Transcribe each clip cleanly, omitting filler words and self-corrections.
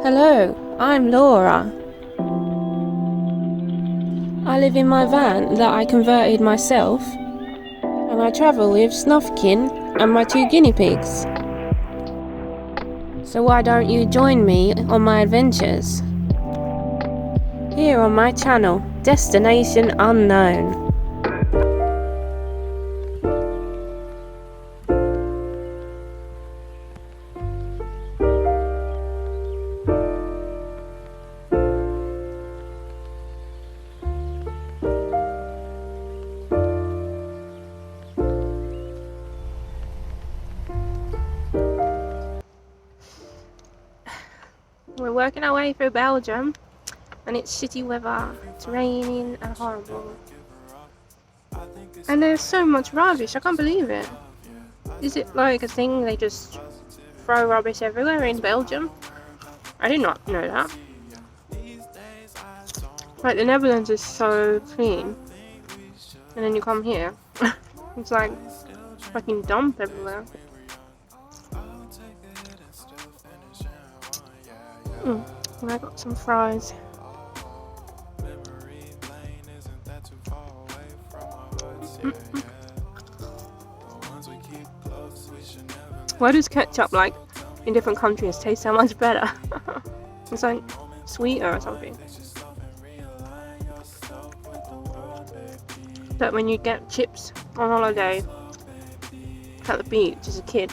Hello, I'm Laura. I live in my van that I converted myself, and I travel with Snuffkin and my 2 guinea pigs. So why don't you join me on my adventures? Here on my channel, Destination Unknown. We're working our way through Belgium, and it's shitty weather. It's raining and horrible. And there's so much rubbish, I can't believe it. Is it like a thing they just throw rubbish everywhere in Belgium? I did not know that. Like, the Netherlands is so clean, and then you come here, it's like fucking dump everywhere. And I got some fries. Why does ketchup, like, in different countries taste so much better? It's like sweeter or something. But when you get chips on holiday at the beach as a kid,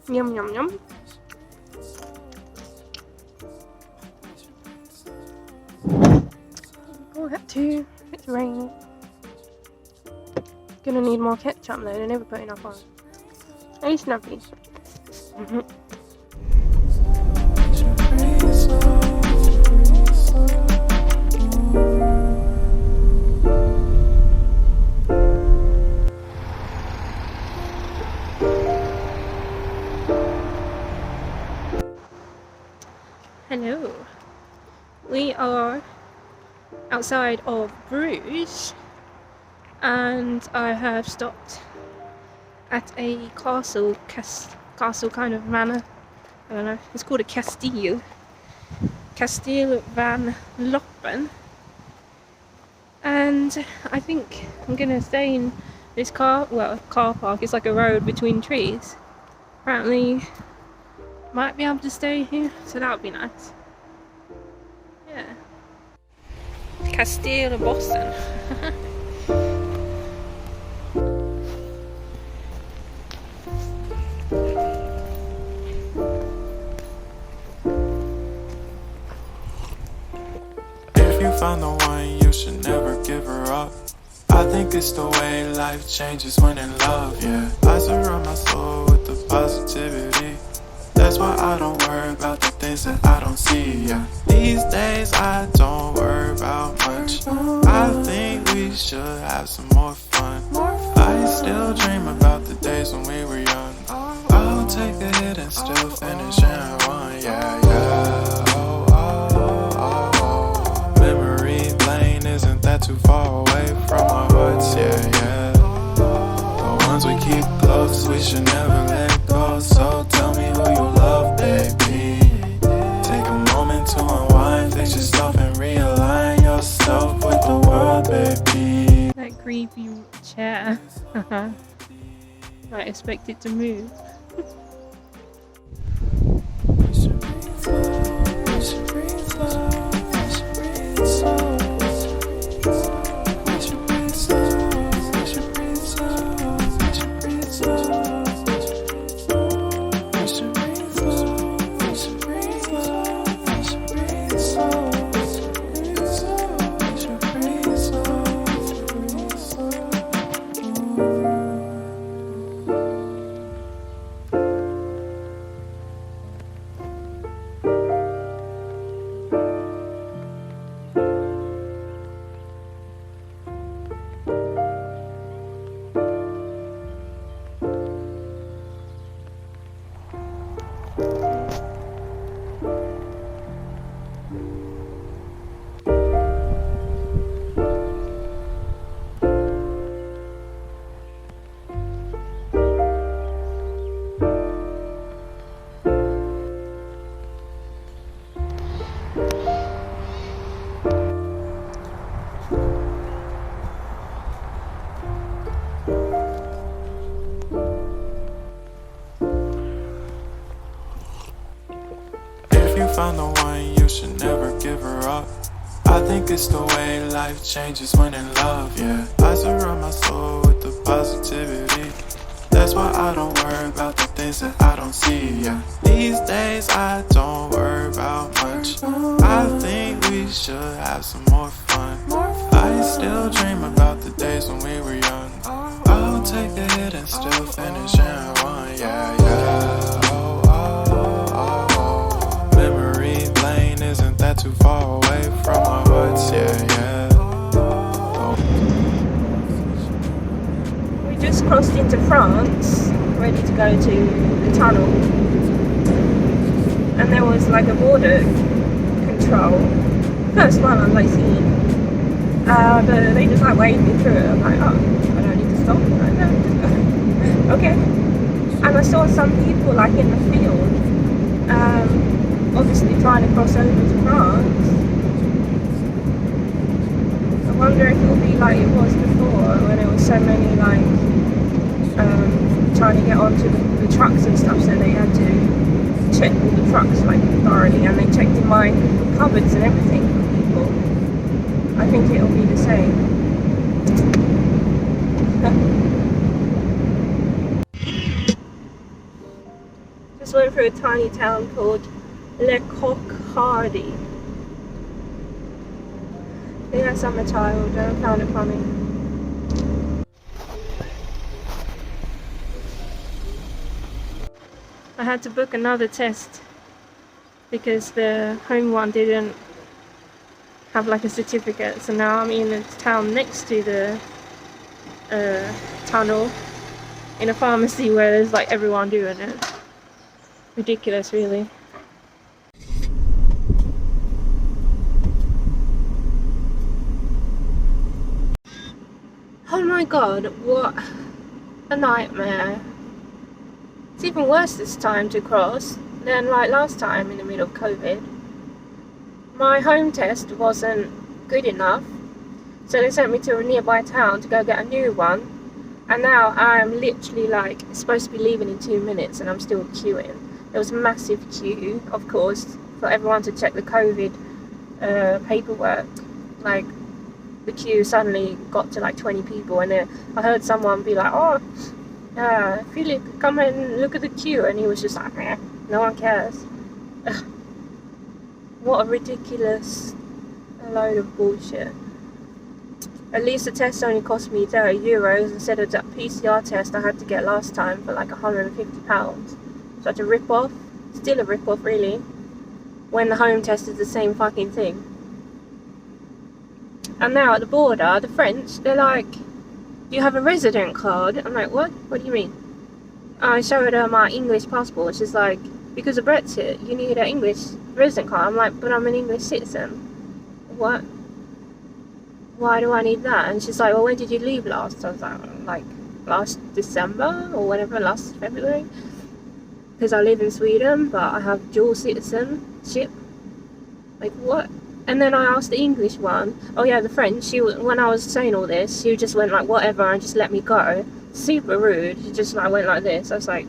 yum yum yum. Oh, that too. It's raining. Gonna need more ketchup though. They never put enough on. Hey, Snuffy. Hello. We are outside of Bruges, and I have stopped at a castle kind of manor. I don't know, it's called a Castile van Loppen, and I think I'm gonna stay in this car park. It's like a road between trees. Apparently might be able to stay here, so that would be nice. Yeah. Castile Boston. If you found the one, you should never give her up. I think it's the way life changes when in love, yeah. I surround my soul with the positivity. That's why I don't worry about the things that I don't see, yeah. These days I don't worry about much. I think we should have some more fun. I still dream about the days when we were young. I'll take a hit and still finish in one, yeah, yeah. Oh, oh, oh, oh. Memory lane, isn't that too far away from our hearts, yeah, yeah. The ones we keep close, we should never let go. So tell me who you love, baby. Take a moment to unwind, fix yourself and realign yourself with the world, baby. That creepy chair. I expect it to move. found the one, you should never give her up. I think it's the way life changes when in love, yeah. I surround my soul with the positivity. That's why I don't worry about the things that I don't see, yeah. These days I don't worry about much. I think we should have some more fun. I still dream about the days when we were young. I'll take a hit and still finish and one, yeah, yeah. Oh, oh, oh, oh. Memory lane isn't that too far away from our hearts, yeah, yeah. We just crossed into France, ready to go to the tunnel, and there was like a border control. First one I've like seen. But they just like waved me through. I'm like, oh, I don't need to stop. I'm like, no, just go. Okay. And I saw some people like in the field, obviously trying to cross over to France. I wonder if it'll be like it was before, when there was so many like trying to get onto the trucks and stuff, so they had to check all the trucks like thoroughly, and they checked in my cupboards and everything for people. I think it'll be the same. Just went through a tiny town called Le Coq-Hardy. I think that's a child. I found it funny. I had to book another test because the home one didn't have like a certificate, so now I'm in a town next to the tunnel in a pharmacy where there's like everyone doing it. Ridiculous, really. Oh my god, what a nightmare. It's even worse this time to cross than like last time in the middle of COVID. My home test wasn't good enough, so they sent me to a nearby town to go get a new one, and now I'm literally like supposed to be leaving in 2 minutes and I'm still queuing. There was a massive queue, of course, for everyone to check the COVID paperwork. Like, the queue suddenly got to like 20 people, and then I heard someone be like, oh, Philip, come and look at the queue, and he was just like, eh, no one cares. What a ridiculous load of bullshit. At least the test only cost me €30 instead of that PCR test I had to get last time for like £150. Such a rip-off. Still a rip-off, really, when the home test is the same fucking thing. And now at the border, the French, they're like, do you have a resident card? I'm like, what? What do you mean? I showed her my English passport. She's like, because of Brexit, you need an English resident card. I'm like, but I'm an English citizen. What? Why do I need that? And she's like, well, when did you leave last? I was like last December or whatever, last February. Because I live in Sweden, but I have dual citizenship. Like, what? And then I asked the English one, oh yeah, the French, she, when I was saying all this, she just went like, whatever, and just let me go. Super rude. She just like went like this. I was like,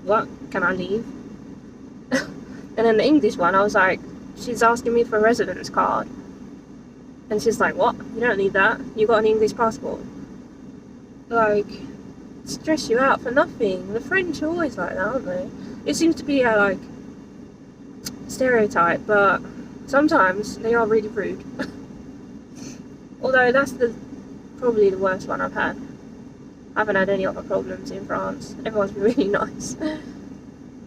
what? Can I leave? And then the English one, I was like, she's asking me for a residence card. And she's like, what? You don't need that. You got an English passport. Like, stress you out for nothing. The French are always like that, aren't they? It seems to be a, like, stereotype, but sometimes they are really rude. Although that's probably the worst one I've had. I haven't had any other problems in France. Everyone's been really nice.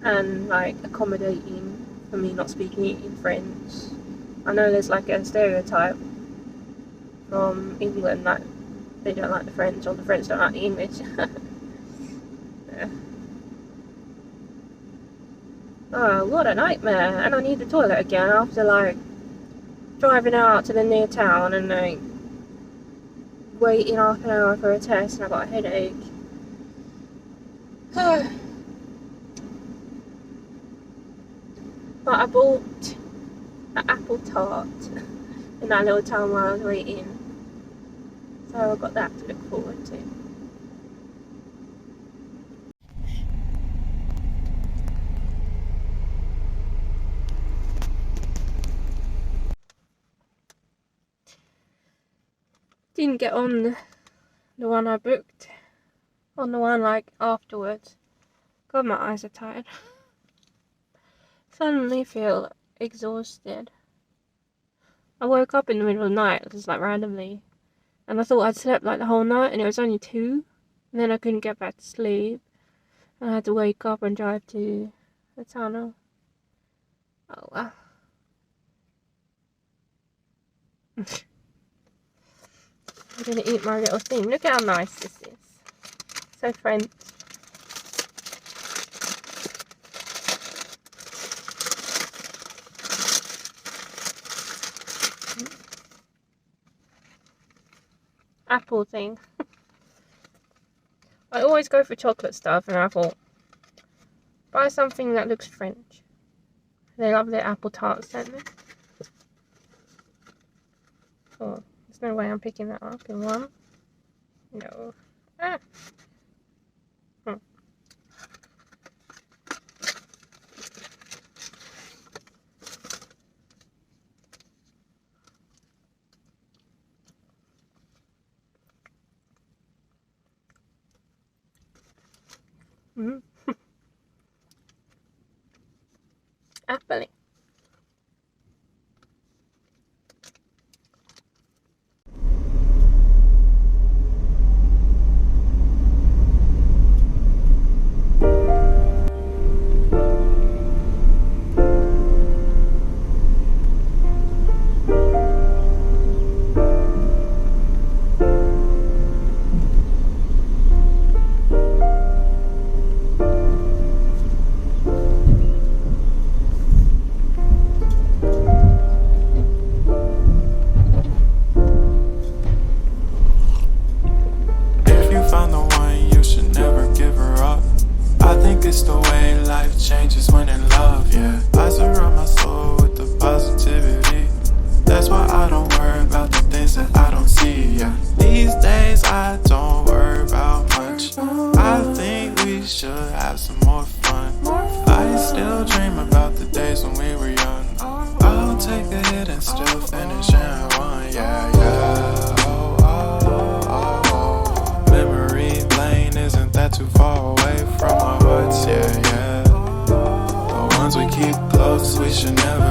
And, like, accommodating for me not speaking in French. I know there's like a stereotype from England that they don't like the French, or the French don't like the English. Yeah. Oh, what a nightmare. And I need the toilet again after like driving out to the near town and like waiting half an hour for a test, and I got a headache. But I bought an apple tart in that little town while I was waiting, so I've got that to look forward to. didn't get on the one I booked. On the one like afterwards. God, my eyes are tired. Suddenly feel exhausted. I woke up in the middle of the night, just like randomly, and I thought I'd slept like the whole night, and it was only 2. And then I couldn't get back to sleep. I had to wake up and drive to the tunnel. Oh well. I'm gonna eat my little thing. Look how nice this is. So French. Apple thing. I always go for chocolate stuff, and I thought, buy something that looks French. They love their apple tarts, don't they? Oh, there's no way I'm picking that up in one. No. Ah. Mm. Apple. It's the way life changes when in love, yeah. I surround my soul with the positivity. That's why I don't worry about the things that I don't see, yeah. These days I don't worry about much. I think we should have some more fun. I still dream about the days when we were young. I'll take a hit and still finish in one, yeah, yeah. Oh, oh, oh, oh. Memory lane isn't that too far away from our hearts, yeah, yeah. The ones we keep close, we should never